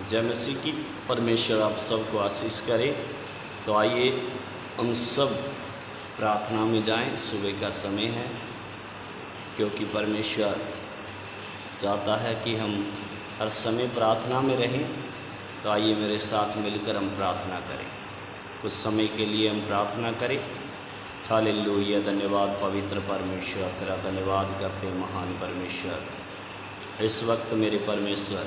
जय मसीह की। परमेश्वर आप सबको आशीष करे। तो आइए हम सब प्रार्थना में जाएं। सुबह का समय है, क्योंकि परमेश्वर चाहता है कि हम हर समय प्रार्थना में रहें। तो आइए मेरे साथ मिलकर हम प्रार्थना करें। कुछ समय के लिए हम प्रार्थना करें। हालेलुया। धन्यवाद पवित्र परमेश्वर, तेरा धन्यवाद करते महान परमेश्वर। इस वक्त मेरे परमेश्वर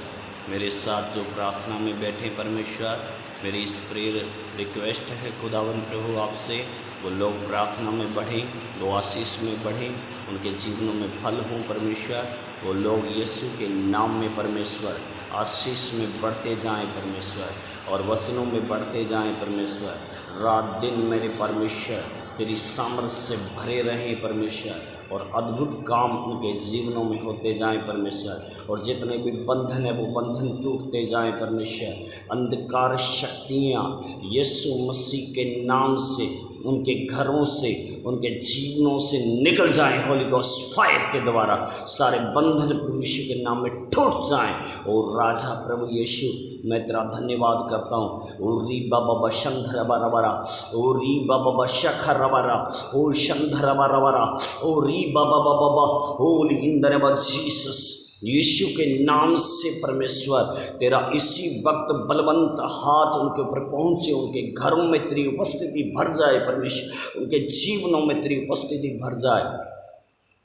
मेरे साथ जो प्रार्थना में बैठे परमेश्वर, मेरी इस प्रेयर रिक्वेस्ट है खुदावन प्रभु आपसे, वो लोग प्रार्थना में बढ़ें, वो आशीष में बढ़ें, उनके जीवनों में फल हों परमेश्वर। वो लोग यीशु के नाम में परमेश्वर आशीष में बढ़ते जाएं परमेश्वर, और वचनों में बढ़ते जाएं परमेश्वर। रात दिन मेरे परमेश्वर तेरी सामर्थ्य से भरे रहें परमेश्वर, और अद्भुत काम उनके जीवनों में होते जाएं परमेश्वर। और जितने भी बंधन है वो बंधन टूटते जाएं परमेश्वर। अंधकार शक्तियाँ यीशु मसीह के नाम से उनके घरों से, उनके जीवनों से निकल जाएं। होली गॉस्ट फायर के द्वारा सारे बंधन प्रभु यीशु के नाम में टूट जाएं। और राजा प्रभु यीशु, मैं तेरा धन्यवाद करता हूँ। ओ री बाबा शंधर बराबरा, ओ री बाबा शखर रबरा, ओ शंधर बराबरा, ओ री बाबा बाबा, holy in the name of Jesus. यीशु के नाम से परमेश्वर तेरा इसी वक्त बलवंत हाथ उनके ऊपर पहुँचे, उनके घरों में तेरी उपस्थिति भर जाए परमेश्वर, उनके जीवनों में तेरी उपस्थिति भर जाए।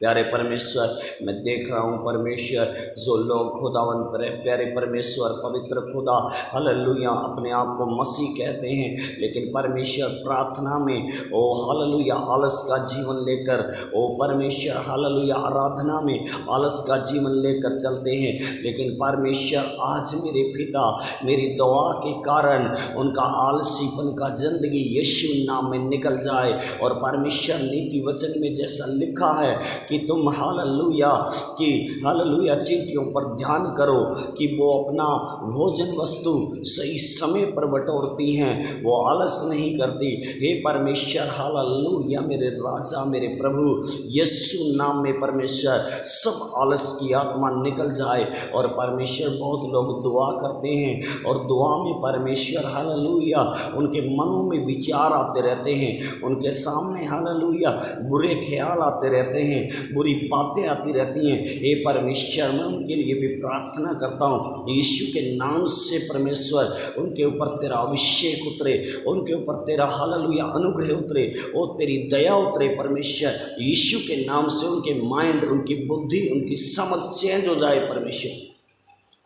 प्यारे परमेश्वर, मैं देख रहा हूँ परमेश्वर, जो लोग खुदावन प्यारे परमेश्वर पवित्र खुदा हालेलुया अपने आप को मसीह कहते हैं, लेकिन परमेश्वर प्रार्थना में ओ हालेलुया आलस का जीवन लेकर, ओ परमेश्वर हालेलुया आराधना में आलस का जीवन लेकर चलते हैं। लेकिन परमेश्वर आज मेरे पिता मेरी दुआ के कारण उनका आलसीपन का जिंदगी यीशु नाम में निकल जाए। और परमेश्वर नीति वचन में जैसा लिखा है कि तुम हालेलुया चींटियों पर ध्यान करो कि वो अपना भोजन वस्तु सही समय पर बटोरती हैं, वो आलस नहीं करती। हे परमेश्वर हालेलुया मेरे राजा मेरे प्रभु यीशु नाम में परमेश्वर सब आलस की आत्मा निकल जाए। और परमेश्वर बहुत लोग दुआ करते हैं, और दुआ में परमेश्वर हालेलुया उनके मनों में विचार आते रहते हैं, उनके सामने हालेलुया बुरे ख्याल आते रहते हैं, बुरी बातें आती रहती हैं। हे परमेश्वर मैं उनके लिए भी प्रार्थना करता हूँ, यीशु के नाम से परमेश्वर उनके ऊपर तेरा अभिषेक उतरे, उनके ऊपर तेरा हालेलुया अनुग्रह उतरे, और तेरी दया उतरे परमेश्वर। यीशु के नाम से उनके माइंड, उनकी बुद्धि, उनकी समझ चेंज हो जाए परमेश्वर।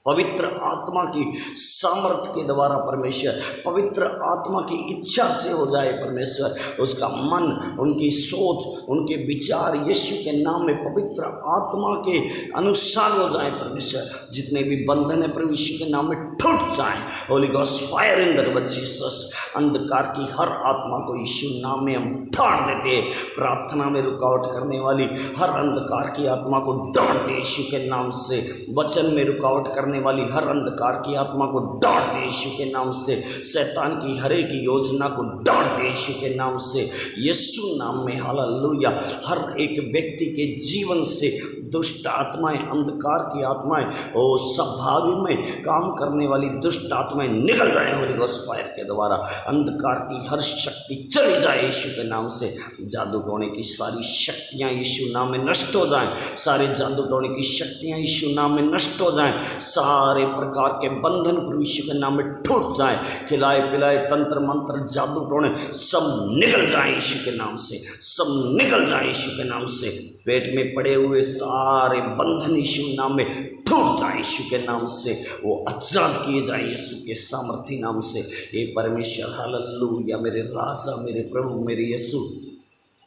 पवित्र आत्मा की सामर्थ्य के द्वारा परमेश्वर, पवित्र आत्मा की इच्छा से हो जाए परमेश्वर, उसका मन, उनकी सोच, उनके विचार यीशु के नाम में पवित्र आत्मा के अनुसार हो जाए परमेश्वर। जितने भी बंधन है प्रभु यीशु के नाम में टूट जाएं। Holi ghost fire in the name of Jesus. अंधकार की हर आत्मा को यीशु नाम में हम डांट देते, प्रार्थना में रुकावट करने वाली हर अंधकार की आत्मा को डांट दे यीशु के नाम से। वचन में रुकावट करने वाली हर अंधकार की आत्मा को डांट दे यीशु के नाम से। शैतान की हर एक योजना को डांट दे यीशु के नाम से। यीशु नाम में हालेलुया हर एक व्यक्ति के जीवन से दुष्ट आत्माएं, अंधकार की आत्माएं, ओ स्वभाव में काम करने वाली दुष्ट आत्माएं निकल जाए होली गॉस्ट फायर के द्वारा। अंधकार की हर शक्ति चली जाए यीशु के नाम से। जादू टोने की सारी शक्तियां यीशु नाम में नष्ट हो जाएं। सारे जादू टोने की शक्तियां यीशु नाम में नष्ट हो जाएं। सारे प्रकार के बंधन प्रभु यीशु के नाम में टूट जाएं। खिलाए पिलाए तंत्र मंत्र जादू टोने सब निकल जाएं यीशु के नाम से, सब निकल जाएं यीशु के नाम से। पेट में पड़े हुए सारे बंधन यीशु नाम में टूट जाए यीशु के नाम से, वो आजाद किए जाए यीशु के सामर्थी नाम से। हे परमेश्वर हालेलुया मेरे राजा मेरे प्रभु मेरे यीशु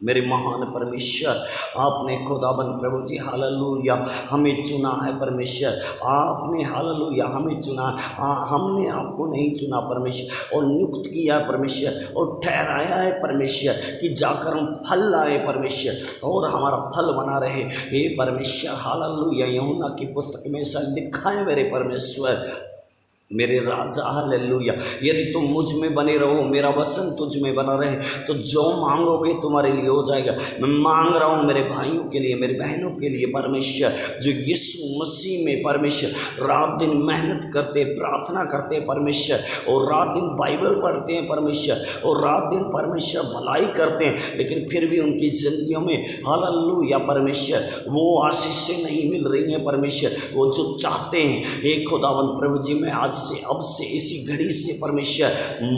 मेरे महान परमेश्वर, आपने खुदाबंद प्रभु जी हालेलुया हमें चुना है परमेश्वर। आपने हालेलुया हमें चुना, हमने आपको नहीं चुना परमेश्वर, और नियुक्त किया परमेश्वर, और ठहराया है परमेश्वर कि जाकर हम फल लाए परमेश्वर, और हमारा फल बना रहे। हे परमेश्वर हालेलुया यूहन्ना की पुस्तक में ऐसा लिखा है मेरे परमेश्वर, मेरे राजा, हालेलुया। यदि तुम मुझ में बने रहो, मेरा वचन तुझ में बना रहे, तो जो मांगोगे तुम्हारे लिए हो जाएगा। मैं मांग रहा हूँ मेरे भाइयों के लिए, मेरी बहनों के लिए परमेश्वर, जो यीशु मसीह में परमेश्वर रात दिन मेहनत करते, प्रार्थना करते परमेश्वर, और रात दिन बाइबल पढ़ते हैं परमेश्वर, और रात दिन परमेश्वर भलाई करते हैं, लेकिन फिर भी उनकी जिंदगियों में हालेलुया परमेश्वर वो आशीषें नहीं मिल रही हैं परमेश्वर। वो जो चाहते हैं, हे खुदावंद प्रभु जी, मैं आज से, अब से, इसी घड़ी से परमेश्वर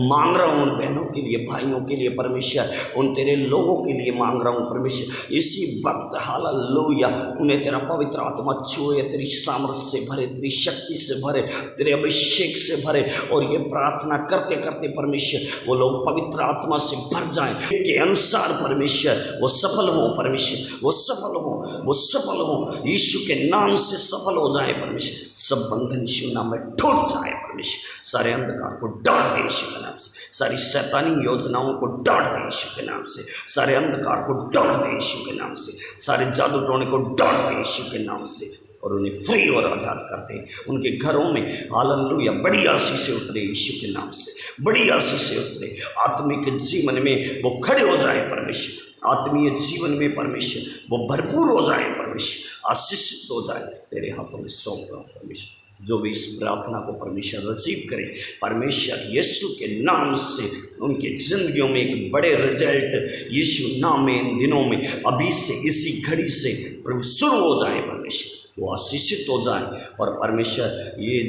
मांग रहा हूँ उन बहनों के लिए, भाइयों के लिए परमेश्वर, उन तेरे लोगों के लिए मांग रहा हूँ परमेश्वर। इसी वक्त हालेलुया उन्हें तेरा पवित्र आत्मा छुए, तेरी सामर्थ से भरे, तेरी शक्ति से भरे, तेरे अभिषेक से भरे, और ये प्रार्थना करते करते परमेश्वर वो लोग पवित्र आत्मा से भर जाएं के अनुसार परमेश्वर वो सफल हो परमेश्वर, वो सफल हो, वो सफल हो, यीशु के नाम से सफल हो जाए परमेश्वर। सब बंधन यीशु नाम में टूट जाए परमेश्वर। सारे अंधकार को डांट दे यीशु के नाम से, सारी शैतानी योजनाओं को डांट दे यीशु के नाम से, सारे अंधकार को डांट दे यीशु के नाम से, सारे जादू टोने को डांट दे यीशु के नाम से, और उन्हें फ्री और आज़ाद करते हैं। उनके घरों में हालेलुया बड़ी आशीष से उतरे यीशु के नाम से, बड़ी आशीष से उतरे। आत्मिक जीवन में वो खड़े हो जाए परमेश्वर, आत्मीय जीवन में परमेश्वर वो भरपूर हो जाए परमेश्वर, आशीषित हो जाए। तेरे हाथों में सौंप रहा हूँ परमेश्वर। जो भी इस प्रार्थना को परमेश्वर रिसीव करे परमेश्वर यीशु के नाम से, उनकी जिंदगियों में एक बड़े रिजल्ट यीशु नाम में इन दिनों में अभी से, इसी घड़ी से प्रभु शुरू हो जाए परमेश्वर, वो आशीषित हो जाए। और परमेश्वर ये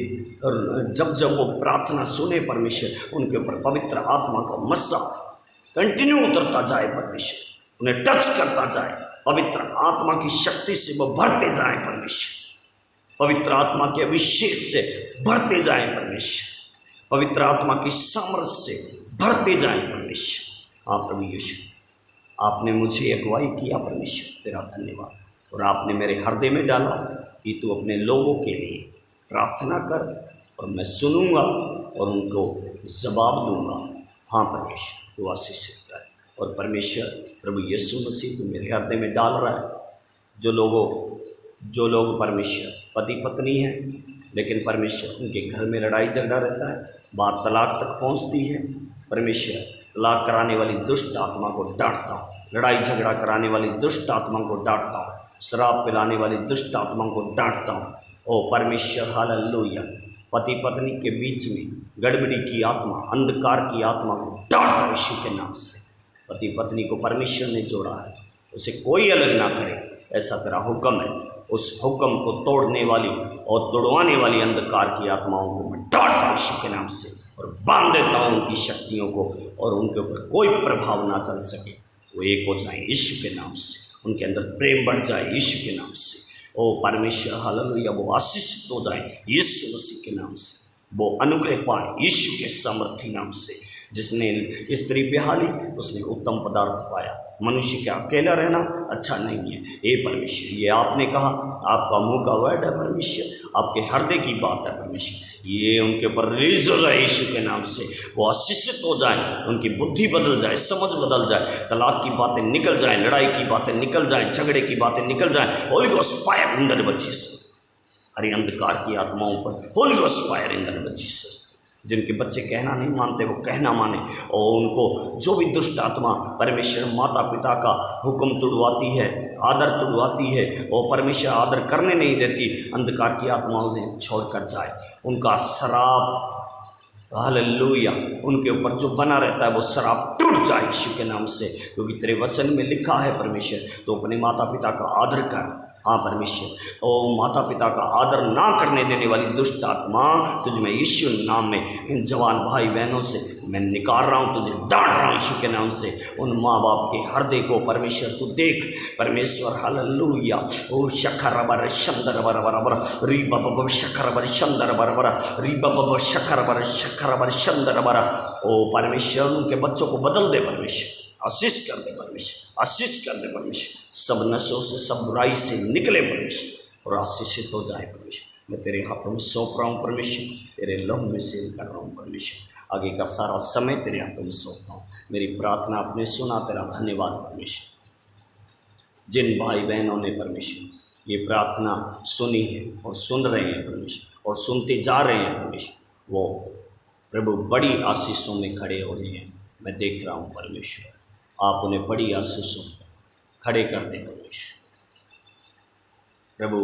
जब जब वो प्रार्थना सुने परमेश्वर, उनके ऊपर पवित्र आत्मा का मस्सा कंटिन्यू उतरता जाए परमेश्वर, उन्हें टच करता जाए, पवित्र आत्मा की शक्ति से वो भरते जाए परमेश्वर, पवित्र आत्मा के अभिषेक से भरते जाए परमेश्वर, पवित्र आत्मा की सामर्थ से भरते जाए परमेश्वर। हाँ प्रभु यीशु, आपने मुझे अगुवाई किया परमेश्वर, तेरा धन्यवाद। और आपने मेरे हृदय में डाला कि तू अपने लोगों के लिए प्रार्थना कर, और मैं सुनूंगा और उनको जवाब दूंगा। हाँ परमेश्वर, तू आशीषित कर। और परमेश्वर प्रभु यीशु मसीह तू मेरे हृदय में डाल रहा है, जो लोग परमेश्वर पति पत्नी हैं, लेकिन परमेश्वर उनके घर में लड़ाई झगड़ा रहता है, बात तलाक तक पहुंचती है परमेश्वर, तलाक कराने वाली दुष्ट आत्मा को डांटता हूँ, लड़ाई झगड़ा कराने वाली दुष्ट आत्मा को डांटता हूँ, शराब पिलाने वाली दुष्ट आत्मा को डांटता हूँ। ओ परमेश्वर हालेलुया, पति पत्नी के बीच में गड़बड़ी की आत्मा, अंधकार की आत्मा को डांटता यीशु के नाम से। पति पत्नी को परमेश्वर ने जोड़ा है, उसे कोई अलग ना करे, ऐसा तेरा हुक्म है। उस हुक्म को तोड़ने वाली और तोड़वाने वाली अंधकार की आत्माओं को मैं डांटता यीशु के नाम से, और बांध देता हूँ उनकी शक्तियों को, और उनके ऊपर कोई प्रभाव ना चल सके। वो एक हो जाए यीशु के नाम से, उनके अंदर प्रेम बढ़ जाए यीशु के नाम से। ओ परमेश्वर हालेलुया, वो आशीषित हो जाए यीशु मसीह के नाम से, वो अनुग्रह पाए यीशु के सामर्थी नाम से। जिसने स्त्री बेहाली, उसने उत्तम पदार्थ पाया। मनुष्य का अकेला रहना अच्छा नहीं है। हे परमेश्वर, ये आपने कहा, आपका मुंह का वर्ड है परमेश्वर, आपके हृदय की बात है परमेश्वर, ये उनके ऊपर रिलीज हो जाए यीशु के नाम से। वो आशीषित हो जाए, उनकी बुद्धि बदल जाए, समझ बदल जाए, तलाक की बातें निकल जाए, लड़ाई की बातें निकल जाए, झगड़े की बातें निकल जाए। Holy ghost fire in the name of Jesus. हरी अंधकार की आत्माओं पर holy ghost fire in the name of Jesus. जिनके बच्चे कहना नहीं मानते वो कहना माने, और उनको जो भी दुष्ट आत्मा परमेश्वर माता पिता का हुक्म तुड़वाती है, आदर तुड़वाती है, और परमेश्वर आदर करने नहीं देती, अंधकार की आत्माओं से छोड़ कर जाए। उनका शराब हालेलुया उनके ऊपर जो बना रहता है वो शराब टूट जाए यीशु के नाम से, क्योंकि तेरे वचन में लिखा है परमेश्वर, तो अपने माता पिता का आदर कर। हाँ परमेश्वर, ओ माता पिता का आदर ना करने देने वाली दुष्ट आत्मा तुझ में यीशु नाम में इन जवान भाई बहनों से मैं निकाल रहा हूँ, तुझे डांट रहा हूँ यीशु के नाम से। उन माँ बाप के हृदय को परमेश्वर तू देख परमेश्वर हालेलुया। ओ शखर बर शंदर बर बर बर री बब शखर बर शंदर बर बर री बब शखर बर शंदर बर। ओ परमेश्वर उनके बच्चों को बदल दे परमेश्वर, आशीष कर दे परमेश्वर, आशीष कर दे परमेश्वर, सब नशों से सब बुराई से निकले परमेश्वर, और आशीषित हो जाए परमेश्वर। मैं तेरे हाथों में सौंप रहा हूँ परमेश्वर, तेरे लहू में सेव कर रहा हूँ परमेश्वर। आगे का सारा समय तेरे हाथों में सौंप रहा हूँ। मेरी प्रार्थना आपने सुना, तेरा धन्यवाद परमेश्वर। जिन भाई बहनों ने परमेश्वर ये प्रार्थना सुनी है और सुन रहे हैं परमेश्वर, और सुनते जा रहे हैं परमेश्वर, वो प्रभु बड़ी आशीषों में खड़े हो रहे हैं। मैं देख रहा हूँ परमेश्वर, आप उन्हें बड़ी आशीषों में खड़े कर दें परमेश्वर। प्रभु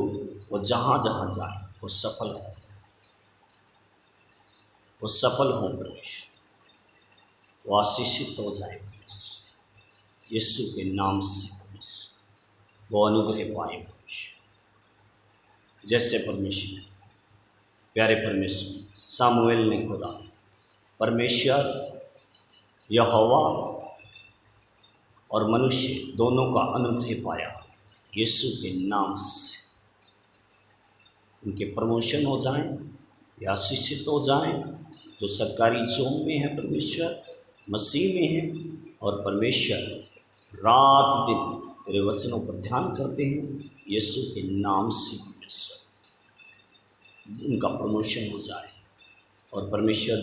वो जहाँ जहाँ जाए वो सफल हो, वो सफल हो परमेश्वर, वो आशीषित हो जाए परमेश्वर, यीशु के नाम से परमेश्वर वो अनुग्रह पाए परमेश्वर। जैसे परमेश्वर प्यारे परमेश्वर सामुएल ने खुदा परमेश्वर यहोवा और मनुष्य दोनों का अनुग्रह पाया यीशु के नाम से, उनके प्रमोशन हो जाएं या आशीषित हो जाएं, जो सरकारी जॉब में है परमेश्वर मसीह में है, और परमेश्वर रात दिन तेरे वचनों पर ध्यान करते हैं यीशु के नाम से परमेश्वर उनका प्रमोशन हो जाए। और परमेश्वर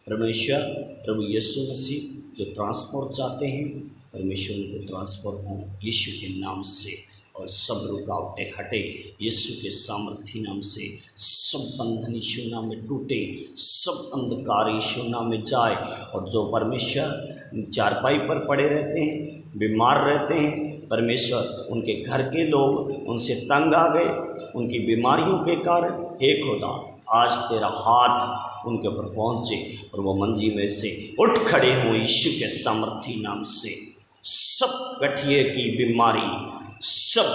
प्रभु यीशु मसीह जो ट्रांसफर चाहते हैं परमेश्वर उनको ट्रांसफर हो यीशु के नाम से, और सब रुकावटें हटे यीशु के सामर्थी नाम से, सब बंधन यीशु नाम में टूटे, सब अंधकार यीशु नाम में जाए। और जो परमेश्वर चारपाई पर पड़े रहते हैं, बीमार रहते हैं परमेश्वर, उनके घर के लोग उनसे तंग आ गए उनकी बीमारियों के कारण, हे खुदा आज तेरा हाथ उनके ऊपर पहुँचे और वो मंजी में से उठ खड़े हों यीशु के सामर्थी नाम से। सब गठिए की बीमारी, सब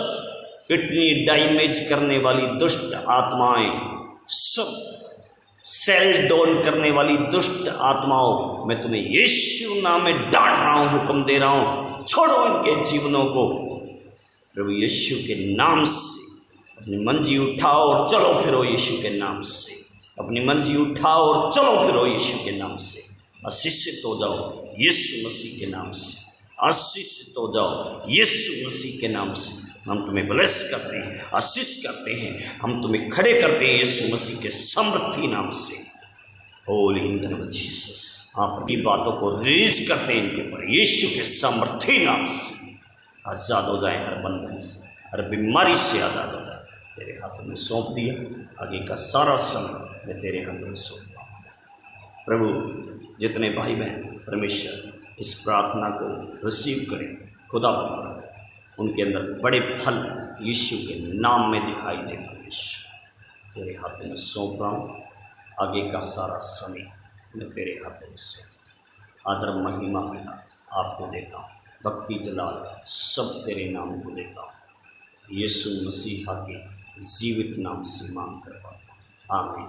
किडनी डैमेज करने वाली दुष्ट आत्माएं, सब सेल डाउन करने वाली दुष्ट आत्माओं, मैं तुम्हें यीशु नाम में डांट रहा हूँ, हुक्म दे रहा हूँ, छोड़ो इनके जीवनों को प्रभु यीशु के नाम से। अपनी मंजी उठाओ और चलो फिरो यीशु के नाम से, अपनी मंजी उठाओ और चलो फिरो यीशु के नाम से। आशीषित हो जाओ यीशु मसीह के नाम से, आशीषित हो जाओ यीशु मसीह के नाम से। हम तुम्हें ब्लेस करते हैं, आशीष करते हैं, हम तुम्हें खड़े करते हैं यीशु मसीह के समर्थी नाम से। Holi in the name of Jesus, आपकी बातों को रिलीज करते हैं इनके ऊपर यीशु के समर्थी नाम से। आज़ाद हो जाए हर बंधन से, हर बीमारी से आज़ाद हो जाए। तेरे हाथों में सौंप दिया, आगे का सारा समय मैं तेरे हाथों में सौंपता हूँ। प्रभु जितने भाई बहन परमेश्वर इस प्रार्थना को रिसीव करें, खुदा उनके अंदर बड़े फल यीशु के नाम में दिखाई दे। परमेश्वर तेरे हाथों में सौंप रहा हूँ, आगे का सारा समय मैं तेरे हाथों में सौंप, आदर महिमा पिता आपको देता हूँ, भक्ति जलाल सब तेरे नाम को देता हूँ, यीशु मसीहा के जीवित नाम से मांग कर पाता हूँ, आमीन।